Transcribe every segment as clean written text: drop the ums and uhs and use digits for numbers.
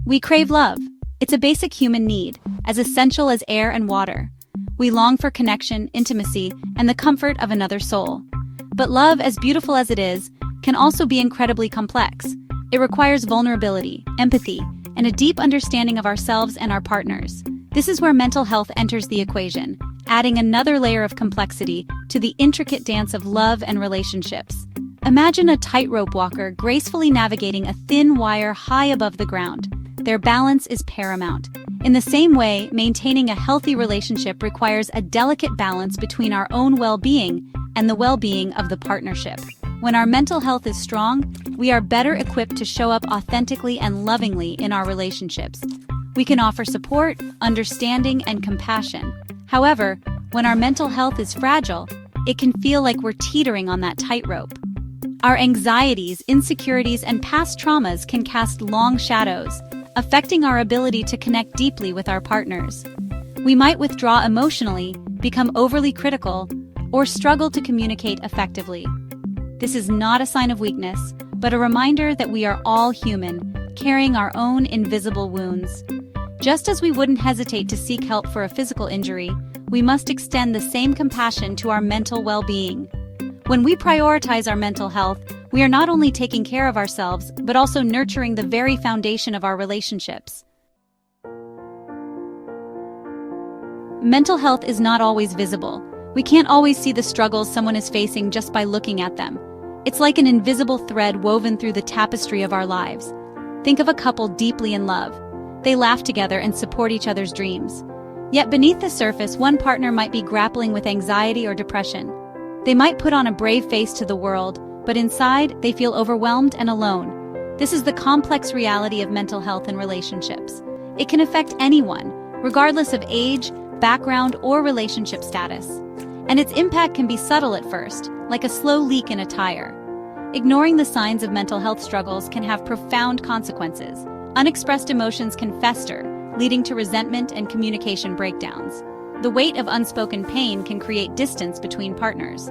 We crave love. It's a basic human need, as essential as air and water. We long for connection, intimacy, and the comfort of another soul. But love, as beautiful as it is, can also be incredibly complex. It requires vulnerability, empathy, and a deep understanding of ourselves and our partners. This is where mental health enters the equation, adding another layer of complexity to the intricate dance of love and relationships. Imagine a tightrope walker gracefully navigating a thin wire high above the ground. Their balance is paramount. In the same way, maintaining a healthy relationship requires a delicate balance between our own well-being and the well-being of the partnership. When our mental health is strong, we are better equipped to show up authentically and lovingly in our relationships. We can offer support, understanding, and compassion. However, when our mental health is fragile, it can feel like we're teetering on that tightrope. Our anxieties, insecurities, and past traumas can cast long shadows, affecting our ability to connect deeply with our partners. We might withdraw emotionally, become overly critical, or struggle to communicate effectively. This is not a sign of weakness, but a reminder that we are all human, carrying our own invisible wounds. Just as we wouldn't hesitate to seek help for a physical injury, we must extend the same compassion to our mental well-being. When we prioritize our mental health, we are not only taking care of ourselves, but also nurturing the very foundation of our relationships. Mental health is not always visible. We can't always see the struggles someone is facing just by looking at them. It's like an invisible thread woven through the tapestry of our lives. Think of a couple deeply in love. They laugh together and support each other's dreams. Yet beneath the surface, one partner might be grappling with anxiety or depression. They might put on a brave face to the world, but inside, they feel overwhelmed and alone. This is the complex reality of mental health in relationships. It can affect anyone, regardless of age, background, or relationship status. And its impact can be subtle at first, like a slow leak in a tire. Ignoring the signs of mental health struggles can have profound consequences. Unexpressed emotions can fester, leading to resentment and communication breakdowns. The weight of unspoken pain can create distance between partners.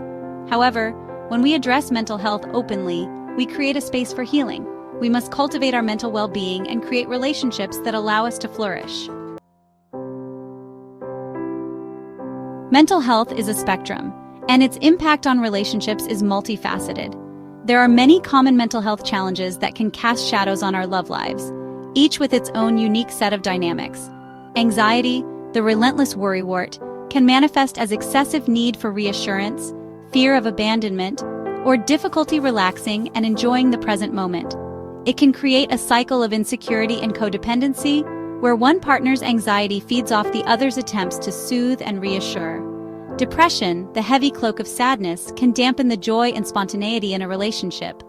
However, when we address mental health openly, we create a space for healing. We must cultivate our mental well-being and create relationships that allow us to flourish. Mental health is a spectrum, and its impact on relationships is multifaceted. There are many common mental health challenges that can cast shadows on our love lives, each with its own unique set of dynamics. Anxiety, the relentless worrywart, can manifest as excessive need for reassurance, fear of abandonment, or difficulty relaxing and enjoying the present moment. It can create a cycle of insecurity and codependency, where one partner's anxiety feeds off the other's attempts to soothe and reassure. Depression, the heavy cloak of sadness, can dampen the joy and spontaneity in a relationship.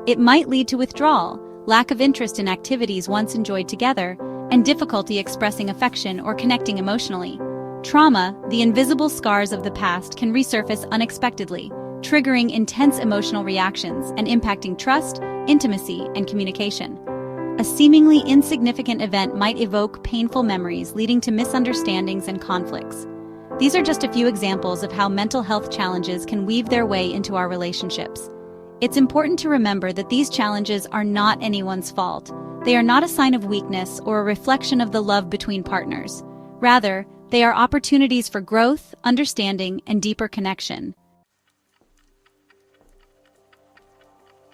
It might lead to withdrawal, lack of interest in activities once enjoyed together, and difficulty expressing affection or connecting emotionally. Trauma, the invisible scars of the past, can resurface unexpectedly, triggering intense emotional reactions and impacting trust, intimacy, and communication. A seemingly insignificant event might evoke painful memories, leading to misunderstandings and conflicts. These are just a few examples of how mental health challenges can weave their way into our relationships. It's important to remember that these challenges are not anyone's fault. They are not a sign of weakness or a reflection of the love between partners. Rather, they are opportunities for growth, understanding, and deeper connection.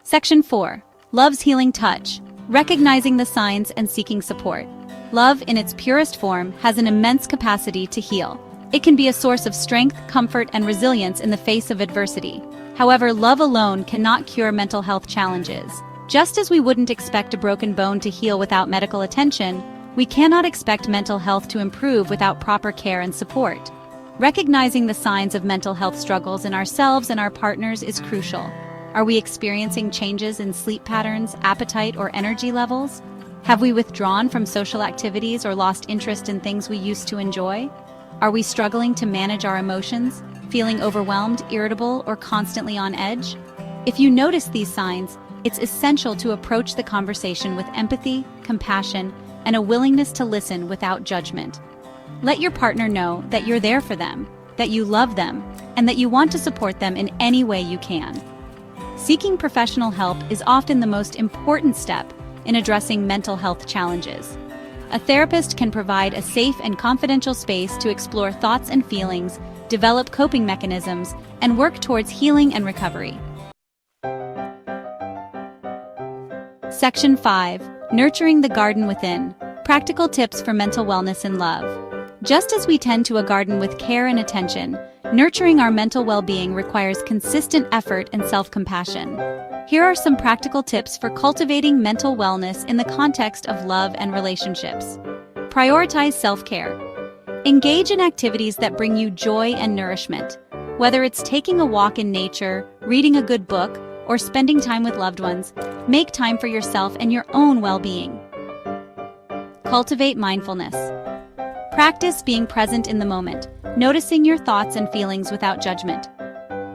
Section 4. Love's Healing Touch. Recognizing the signs and seeking support. Love, in its purest form, has an immense capacity to heal. It can be a source of strength, comfort, and resilience in the face of adversity. However, love alone cannot cure mental health challenges. Just as we wouldn't expect a broken bone to heal without medical attention, we cannot expect mental health to improve without proper care and support. Recognizing the signs of mental health struggles in ourselves and our partners is crucial. Are we experiencing changes in sleep patterns, appetite, or energy levels? Have we withdrawn from social activities or lost interest in things we used to enjoy? Are we struggling to manage our emotions, feeling overwhelmed, irritable, or constantly on edge? If you notice these signs, it's essential to approach the conversation with empathy, compassion, and a willingness to listen without judgment. Let your partner know that you're there for them, that you love them, and that you want to support them in any way you can. Seeking professional help is often the most important step in addressing mental health challenges. A therapist can provide a safe and confidential space to explore thoughts and feelings, develop coping mechanisms, and work towards healing and recovery. Section 5. Nurturing the garden within. Practical tips for mental wellness and love. Just as we tend to a garden with care and attention, nurturing our mental well-being requires consistent effort and self-compassion. Here are some practical tips for cultivating mental wellness in the context of love and relationships. Prioritize self-care. Engage in activities that bring you joy and nourishment. Whether it's taking a walk in nature, reading a good book, or spending time with loved ones, make time for yourself and your own well-being. Cultivate mindfulness. Practice being present in the moment, noticing your thoughts and feelings without judgment.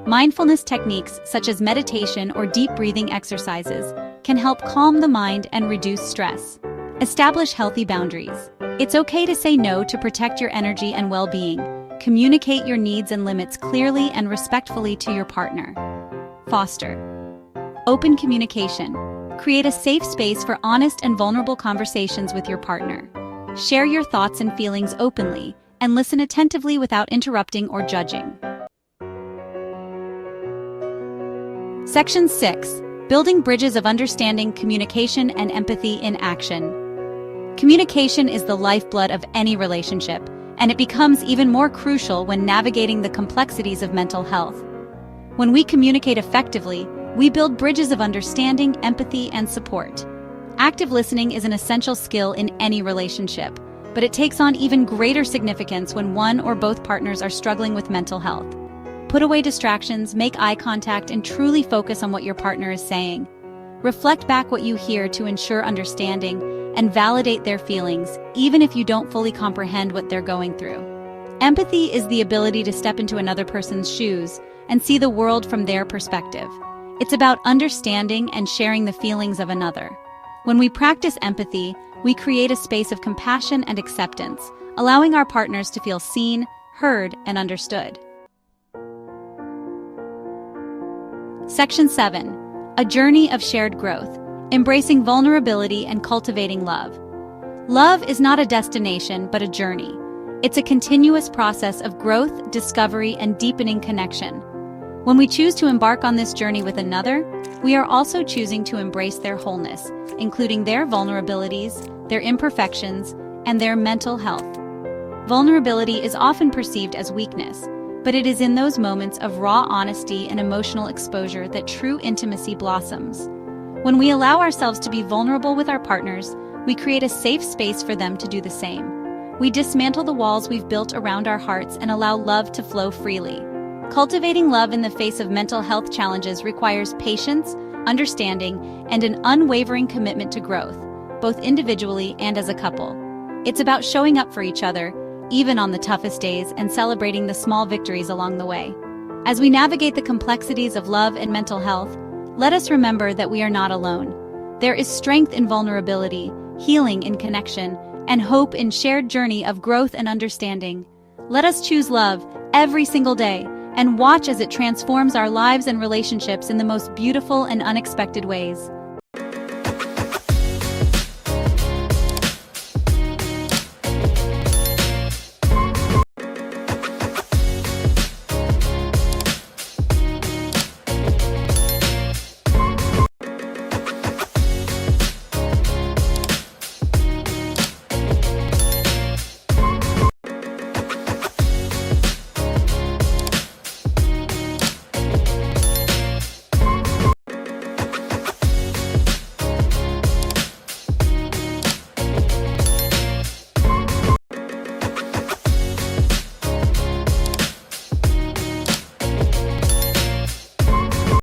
Mindfulness techniques such as meditation or deep breathing exercises can help calm the mind and reduce stress. Establish healthy boundaries. It's okay to say no to protect your energy and well-being. Communicate your needs and limits clearly and respectfully to your partner. Foster open communication. Create a safe space for honest and vulnerable conversations with your partner. Share your thoughts and feelings openly, and listen attentively without interrupting or judging. Section 6. Building bridges of understanding, communication, and empathy in action. Communication is the lifeblood of any relationship, and it becomes even more crucial when navigating the complexities of mental health. When we communicate effectively, we build bridges of understanding, empathy, and support. Active listening is an essential skill in any relationship, but it takes on even greater significance when one or both partners are struggling with mental health. Put away distractions, make eye contact, and truly focus on what your partner is saying. Reflect back what you hear to ensure understanding and validate their feelings, even if you don't fully comprehend what they're going through. Empathy is the ability to step into another person's shoes and see the world from their perspective. It's about understanding and sharing the feelings of another. When we practice empathy, we create a space of compassion and acceptance, allowing our partners to feel seen, heard, and understood. Section 7. A journey of shared growth. Embracing vulnerability and cultivating love. Love is not a destination, but a journey. It's a continuous process of growth, discovery, and deepening connection. When we choose to embark on this journey with another, we are also choosing to embrace their wholeness, including their vulnerabilities, their imperfections, and their mental health. Vulnerability is often perceived as weakness, but it is in those moments of raw honesty and emotional exposure that true intimacy blossoms. When we allow ourselves to be vulnerable with our partners, we create a safe space for them to do the same. We dismantle the walls we've built around our hearts and allow love to flow freely. Cultivating love in the face of mental health challenges requires patience, understanding, and an unwavering commitment to growth, both individually and as a couple. It's about showing up for each other, even on the toughest days, and celebrating the small victories along the way. As we navigate the complexities of love and mental health, let us remember that we are not alone. There is strength in vulnerability, healing in connection, and hope in shared journey of growth and understanding. Let us choose love every single day and watch as it transforms our lives and relationships in the most beautiful and unexpected ways.